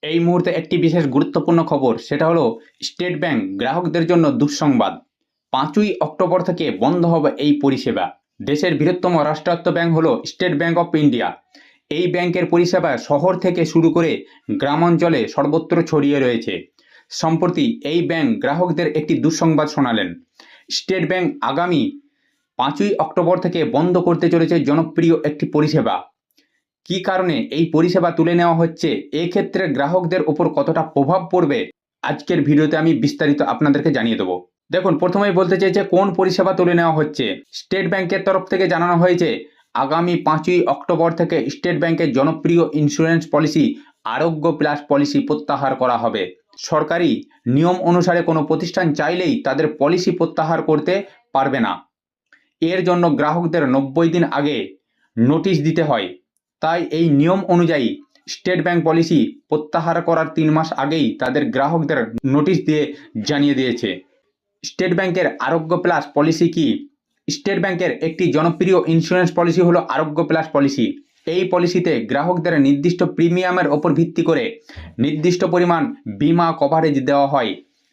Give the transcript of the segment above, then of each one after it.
এই মুহূর্তে একটি বিশেষ গুরুত্বপূর্ণ খবর, সেটা হলো স্টেট ব্যাংক গ্রাহকদের জন্য দুঃসংবাদ। 5ই অক্টোবর থেকে বন্ধ হবে এই পরিষেবা। দেশের বৃহত্তম রাষ্ট্রায়ত্ত ব্যাংক হলো স্টেট ব্যাংক অফ ইন্ডিয়া। এই ব্যাংকের পরিষেবা শহর থেকে শুরু করে গ্রামাঞ্চলে সর্বত্র ছড়িয়ে রয়েছে। সম্প্রতি এই ব্যাংক গ্রাহকদের একটি দুঃসংবাদ শোনালেন। স্টেট ব্যাংক আগামী 5ই অক্টোবর থেকে বন্ধ করতে চলেছে জনপ্রিয় একটি পরিষেবা। কি কারণে এই পরিষেবা তুলে নেওয়া হচ্ছে, এক্ষেত্রে গ্রাহকদের উপর কতটা প্রভাব পড়বে, আজকের ভিডিওতে আমি বিস্তারিত আপনাদেরকে জানিয়ে দেবো। দেখুন, প্রথমেই বলতে চাই যে কোন পরিষেবা তুলে নেওয়া হচ্ছে। স্টেট ব্যাংকের তরফ থেকে জানানো হয়েছে আগামী 5ই অক্টোবর থেকে স্টেট ব্যাংকের জনপ্রিয় ইন্স্যুরেন্স পলিসি আরোগ্য প্লাস পলিসি প্রত্যাহার করা হবে। সরকারি নিয়ম অনুসারে কোনো প্রতিষ্ঠান চাইলেই তাদের পলিসি প্রত্যাহার করতে পারবে না। এর জন্য গ্রাহকদের 90 দিন আগে নোটিশ দিতে হয়। তাই এই নিয়ম অনুযায়ী স্টেট ব্যাংক পলিসি প্রত্যাহার করার 3 মাস আগেই তাদের গ্রাহকদের নোটিশ দিয়ে জানিয়ে দিয়েছে। স্টেট ব্যাংকের আরোগ্য প্লাস পলিসি কি? স্টেট ব্যাংকের একটি জনপ্রিয় ইন্স্যুরেন্স পলিসি হলো আরোগ্য প্লাস পলিসি। এই পলিসিতে গ্রাহকদের নির্দিষ্ট প্রিমিয়ামের ওপর ভিত্তি করে নির্দিষ্ট পরিমাণ বীমা কভারেজ দেওয়া হয়।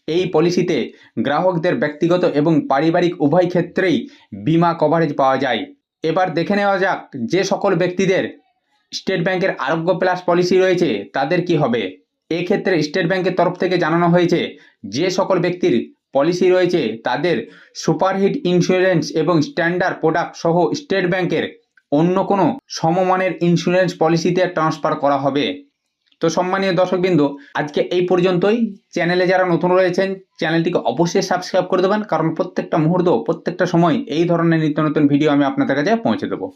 এই পলিসিতে গ্রাহকদের ব্যক্তিগত এবং পারিবারিক উভয় ক্ষেত্রেই বীমা কভারেজ পাওয়া যায়। এবার দেখে নেওয়া যাক যে সকল ব্যক্তিদের স্টেট ব্যাংকের আরোগ্য প্লাস পলিসি রয়েছে তাদের কি হবে। এক্ষেত্রে স্টেট ব্যাংকের তরফ থেকে জানানো হয়েছে যে সকল ব্যক্তির পলিসি রয়েছে তাদের সুপারহিট ইন্স্যুরেন্স এবং স্ট্যান্ডার্ড প্রোডাক্ট সহ স্টেট ব্যাংকের অন্য কোনো সমমানের ইন্স্যুরেন্স পলিসিতে ট্রান্সফার করা হবে। তো সম্মানীয় দর্শকবৃন্দ, আজকে এই পর্যন্তই। চ্যানেলে যারা নতুন রয়েছেন চ্যানেলটিকে অবশ্যই সাবস্ক্রাইব করে দেবেন, কারণ প্রত্যেকটা মুহূর্ত প্রত্যেকটা সময় এই ধরনের নিত্য নতুন ভিডিও আমি আপনাদের কাছে পৌঁছে দেবো।